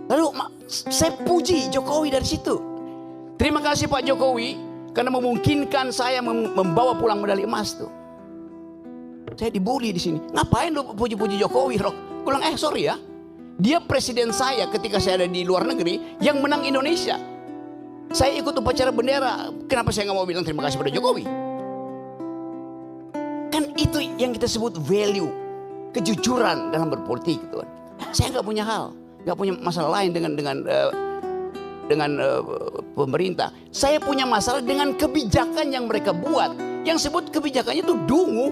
Lalu saya puji Jokowi dari situ. Terima kasih Pak Jokowi karena memungkinkan saya membawa pulang medali emas tuh. Saya dibully di sini. Ngapain lu puji-puji Jokowi, Rok? Gue bilang, sorry ya. Dia presiden saya ketika saya ada di luar negeri yang menang Indonesia. Saya ikut upacara bendera. Kenapa saya nggak mau bilang terima kasih pada Jokowi? Kan itu yang kita sebut value, kejujuran dalam berpolitik, gitu kan. Saya nggak punya hal, nggak punya masalah lain dengan pemerintah. Saya punya masalah dengan kebijakan yang mereka buat. Yang sebut kebijakannya itu dungu.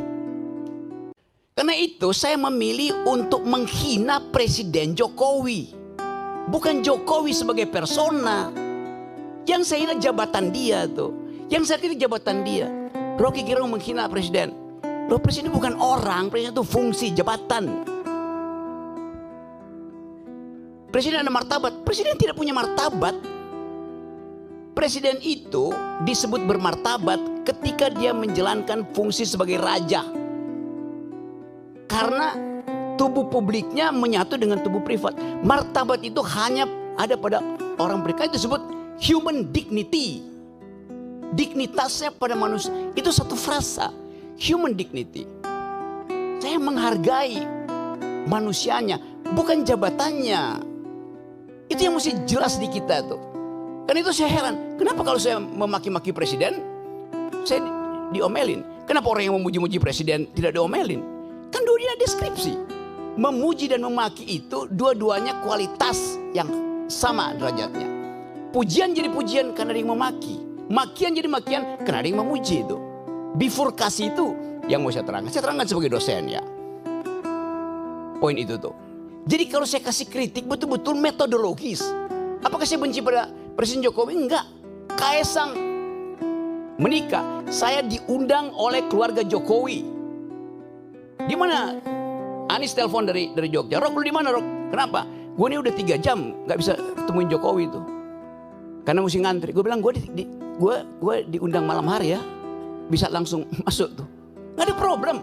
Karena itu saya memilih untuk menghina Presiden Jokowi. Bukan Jokowi sebagai persona. Yang saya hina jabatan dia tuh. Yang saya kira jabatan dia. Rocky Gerung menghina presiden. Loh, presiden bukan orang, presiden itu fungsi jabatan. Presiden ada martabat. Presiden tidak punya martabat. Presiden itu disebut bermartabat ketika dia menjalankan fungsi sebagai raja. Karena tubuh publiknya menyatu dengan tubuh privat. Martabat itu hanya ada pada orang berikan, itu disebut human dignity. Dignitasnya pada manusia. Itu satu frasa. Human dignity. Saya menghargai manusianya, bukan jabatannya. Itu yang mesti jelas di kita tuh. Karena itu saya heran. Kenapa kalau saya memaki-maki presiden, saya diomelin? Kenapa orang yang memuji-muji presiden tidak diomelin? Kan dua-duanya deskripsi. Memuji dan memaki itu dua-duanya kualitas yang sama derajatnya. Pujian jadi pujian karena ada yang memaki. Makian jadi makian karena ada yang memuji itu. Bifurkasi itu yang mau saya terangkan. Saya terangkan sebagai dosen ya. Poin itu tuh. Jadi kalau saya kasih kritik betul-betul metodologis. Apakah saya benci pada Presiden Jokowi? Enggak. Kaesang menikah. Saya diundang oleh keluarga Jokowi. Di mana? Anies telepon dari Jogja. Rok, lu di mana, Rok? Kenapa? Gue ini udah 3 jam nggak bisa ketemuin Jokowi itu. Karena mesti ngantri. Gue bilang gue diundang malam hari ya. Bisa langsung masuk tuh. Nggak ada problem.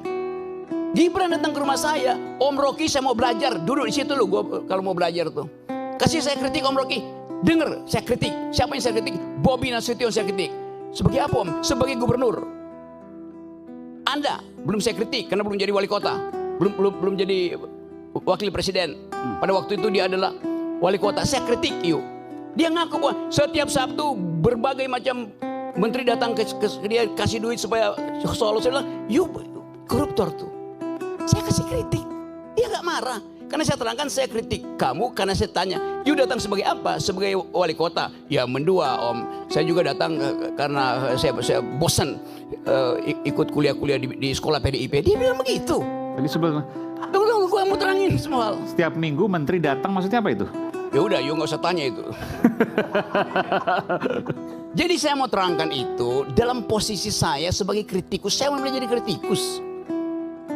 Gibran datang ke rumah saya. Om Rocky saya mau belajar. Duduk di situ lu. Gue kalau mau belajar tuh. Kasih saya kritik Om Rocky. Dengar saya kritik. Siapa yang saya kritik? Bobi Nasution saya kritik. Sebagai apa Om? Sebagai gubernur. Anda belum saya kritik karena belum jadi wali kota, belum jadi wakil presiden. Pada waktu itu dia adalah wali kota. Saya kritik, yuk. Dia ngaku bahwa setiap Sabtu berbagai macam menteri datang ke dia kasih duit supaya Solo. Saya bilang, yuk koruptor tuh. Saya kasih kritik, dia nggak marah. Karena saya terangkan saya kritik kamu karena saya tanya, you datang sebagai apa? Sebagai wali kota? Ya mendua Om. Saya juga datang karena saya bosan ikut kuliah-kuliah di sekolah PDIP. Dia bilang begitu. Jadi sebelum gue mau terangin semua hal. setiap minggu menteri datang maksudnya apa itu? Ya udah, you nggak usah tanya itu. Jadi saya mau terangkan itu dalam posisi saya sebagai kritikus. Saya mau jadi kritikus.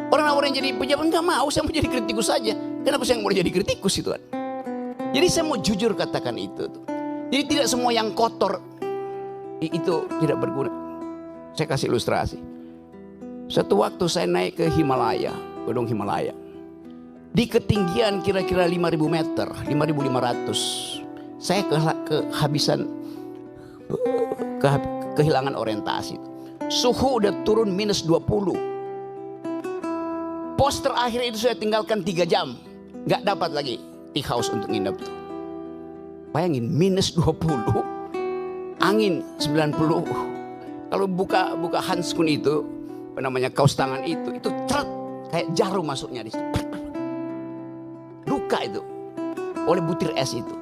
Orang-orang yang jadi pejabat nggak mau, saya mau jadi kritikus saja. Kenapa saya nggak mau jadi kritikus itu kan? Jadi saya mau jujur katakan itu. Jadi tidak semua yang kotor itu tidak berguna. Saya kasih ilustrasi. Satu waktu saya naik ke Himalaya, Gunung Himalaya. Di ketinggian kira-kira 5.000 meter, 5.500. Saya kehilangan orientasi. Suhu udah turun minus 20. Pos terakhir itu saya tinggalkan 3 jam. Gak dapat lagi tea house untuk nginep tuh. Bayangin minus 20. Angin 90. Kalau buka handskun itu, apa namanya, kaos tangan itu tret kayak jarum masuknya di situ. Luka itu oleh butir es itu.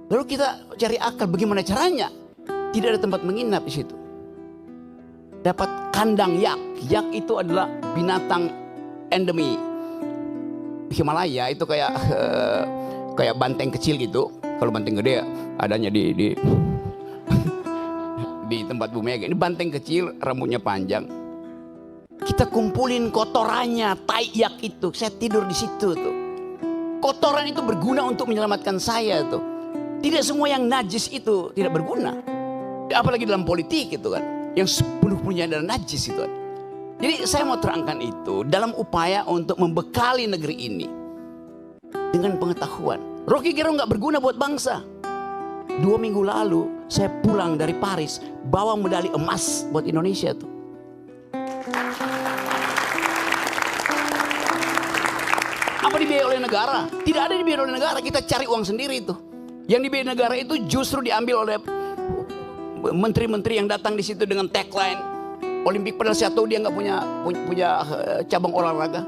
Lalu kita cari akal bagaimana caranya. Tidak ada tempat menginap di situ. Dapat kandang yak. Yak itu adalah binatang endemi Himalaya, itu kayak banteng kecil gitu. Kalau banteng gede adanya di tempat Bu Mega. Ini banteng kecil, rambutnya panjang. Kita kumpulin kotorannya, tai yak itu. Saya tidur di situ tuh. Kotoran itu berguna untuk menyelamatkan saya tuh. Tidak semua yang najis itu tidak berguna. Apalagi dalam politik itu kan, yang sepenuhnya adalah najis itu kan. Jadi saya mau terangkan itu dalam upaya untuk membekali negeri ini dengan pengetahuan. Rocky Gerung nggak berguna buat bangsa. 2 minggu lalu saya pulang dari Paris bawa medali emas buat Indonesia tuh. Apa dibiayai oleh negara? Tidak ada dibiayai oleh negara, kita cari uang sendiri itu. Yang dibiayai negara itu justru diambil oleh menteri-menteri yang datang di situ dengan tagline Olimpik, padahal saya tahu dia nggak punya cabang olahraga.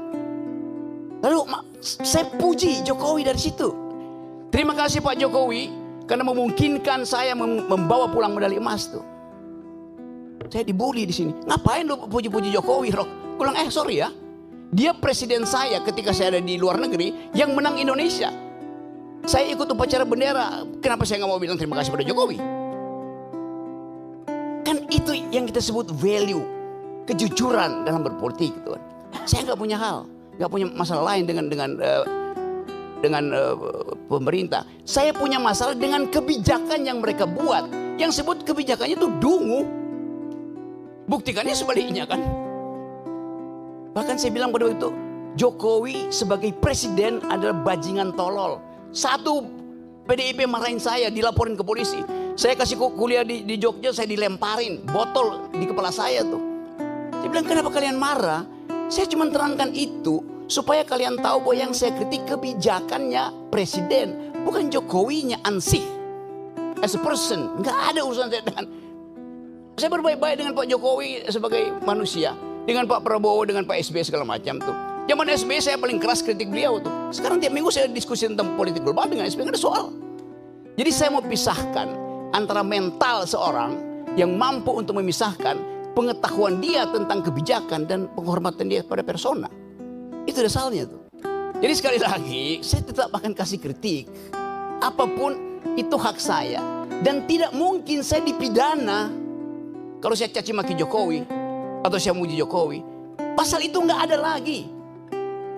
Lalu saya puji Jokowi dari situ. Terima kasih Pak Jokowi karena memungkinkan saya membawa pulang medali emas tuh. Saya dibully di sini. Ngapain lu puji-puji Jokowi, Rok? Gue bilang, sorry ya. Dia presiden saya ketika saya ada di luar negeri yang menang Indonesia. Saya ikut upacara bendera. Kenapa saya nggak mau bilang terima kasih pada Jokowi? Kan itu yang kita sebut value, kejujuran dalam berpolitik, gitu kan. Saya nggak punya hal, nggak punya masalah lain dengan pemerintah. Saya punya masalah dengan kebijakan yang mereka buat. Yang sebut kebijakannya itu dungu. Buktikannya sebaliknya kan. Bahkan saya bilang pada waktu itu, Jokowi sebagai presiden adalah bajingan tolol. Satu, PDIP marahin saya, dilaporin ke polisi. Saya kasih kuliah di Jogja, saya dilemparin botol di kepala saya tuh. Saya bilang, kenapa kalian marah? Saya cuma terangkan itu supaya kalian tahu bahwa yang saya kritik kebijakannya presiden, bukan Jokowinya ansih. As a person, nggak ada urusan saya dengan. Saya berbaik-baik dengan Pak Jokowi sebagai manusia, dengan Pak Prabowo, dengan Pak SBY segala macam tuh. Zaman SBY saya paling keras kritik beliau tuh. Sekarang tiap minggu saya diskusi tentang politik global dengan SBY, nggak ada soal. Jadi saya mau pisahkan antara mental seorang yang mampu untuk memisahkan pengetahuan dia tentang kebijakan dan penghormatan dia pada persona. Itu dasarnya tuh. Jadi sekali lagi saya tetap akan kasih kritik. Apapun itu hak saya. Dan tidak mungkin saya dipidana kalau saya caci maki Jokowi atau saya muji Jokowi. Pasal itu nggak ada lagi.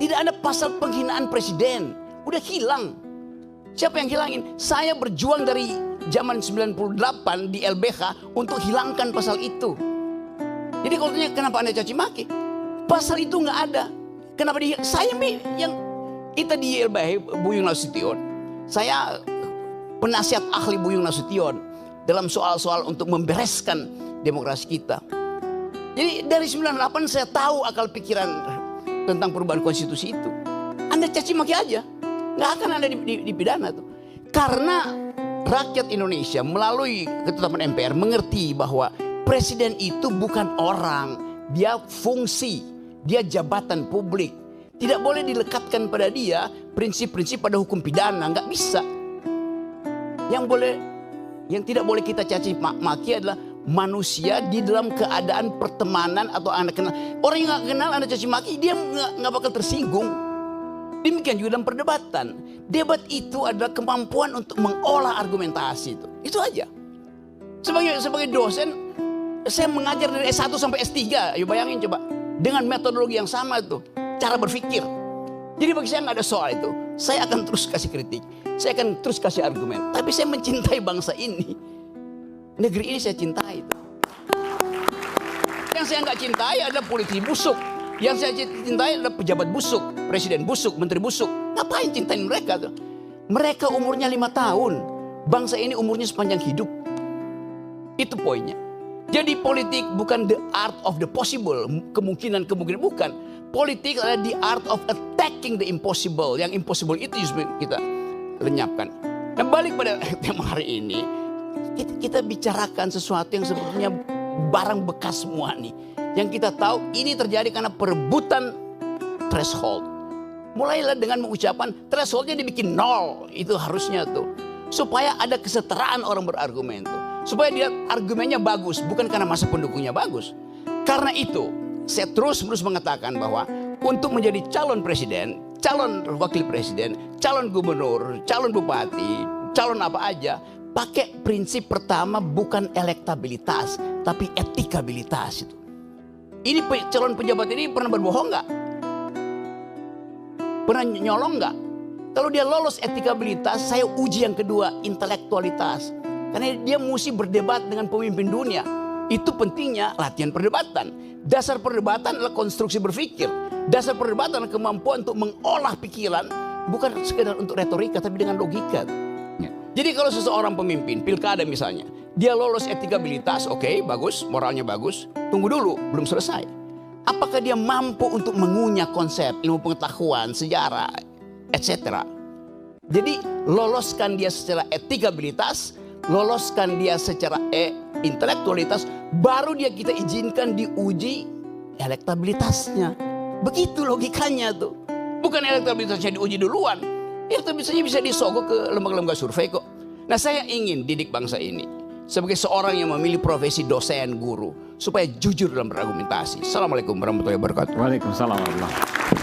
Tidak ada pasal penghinaan presiden. Udah hilang. Siapa yang hilangin? Saya berjuang dari zaman 98 di LBH untuk hilangkan pasal itu. Jadi kalau tanya kenapa Anda caci maki? Pasal itu nggak ada. Kenapa saya yang kita di LBH Buyung Nasution. Saya penasihat ahli Buyung Nasution dalam soal-soal untuk membereskan demokrasi kita. Jadi dari 98 saya tahu akal pikiran tentang perubahan konstitusi itu. Anda caci maki aja, nggak akan Anda dipidana tuh. Karena rakyat Indonesia melalui ketetapan MPR mengerti bahwa presiden itu bukan orang, dia fungsi, dia jabatan publik. Tidak boleh dilekatkan pada dia prinsip-prinsip pada hukum pidana, nggak bisa. Yang tidak boleh kita caci maki adalah manusia di dalam keadaan pertemanan atau Anda kenal. Orang yang nggak kenal Anda caci maki, dia nggak bakal tersinggung. Demikian juga dalam perdebatan. Debat itu adalah kemampuan untuk mengolah argumentasi itu. Itu aja. Sebagai dosen, saya mengajar dari S1 sampai S3. Ayo bayangin coba. Dengan metodologi yang sama itu. Cara berpikir. Jadi bagi saya nggak ada soal itu. Saya akan terus kasih kritik. Saya akan terus kasih argumen. Tapi saya mencintai bangsa ini. Negeri ini saya cintai. Yang saya nggak cintai adalah politisi busuk. Yang saya cintai adalah pejabat busuk. Presiden busuk, menteri busuk. Ngapain cintain mereka tuh? Mereka umurnya 5 tahun. Bangsa ini umurnya sepanjang hidup. Itu poinnya. Jadi politik bukan the art of the possible. Kemungkinan bukan. Politik adalah the art of attacking the impossible. Yang impossible itu justru kita lenyapkan. Dan balik pada tema hari ini. Kita bicarakan sesuatu yang sebetulnya barang bekas semua nih. Yang kita tahu ini terjadi karena perebutan threshold. Mulailah dengan mengucapkan thresholdnya dibikin 0. Itu harusnya tuh. Supaya ada kesetaraan orang berargumen tuh. Supaya dia argumennya bagus. Bukan karena masa pendukungnya bagus. Karena itu saya terus mengatakan bahwa untuk menjadi calon presiden, calon wakil presiden, calon gubernur, calon bupati, calon apa aja, pakai prinsip pertama bukan elektabilitas, tapi etikabilitas itu. Ini calon pejabat ini pernah berbohong nggak? Pernah nyolong nggak? Kalau dia lolos etikabilitas, saya uji yang kedua, intelektualitas. Karena dia mesti berdebat dengan pemimpin dunia. Itu pentingnya latihan perdebatan. Dasar perdebatan adalah konstruksi berpikir. Dasar perdebatan adalah kemampuan untuk mengolah pikiran bukan sekedar untuk retorika tapi dengan logika. Ya. Jadi kalau seseorang pemimpin pilkada misalnya, dia lolos etikabilitas, oke, bagus, moralnya bagus. Tunggu dulu, belum selesai. Apakah dia mampu untuk mengunyah konsep ilmu pengetahuan, sejarah, etc. Jadi loloskan dia secara etikabilitas, loloskan dia secara intelektualitas, baru dia kita izinkan diuji elektabilitasnya. Begitu logikanya tuh. Bukan elektabilitasnya diuji duluan. Elektabilitasnya bisa disogok ke lembaga-lembaga survei kok. Nah, saya ingin didik bangsa ini sebagai seorang yang memilih profesi dosen, guru, supaya jujur dalam berargumentasi. Assalamualaikum warahmatullahi wabarakatuh. Waalaikumsalam warahmatullahi wabarakatuh.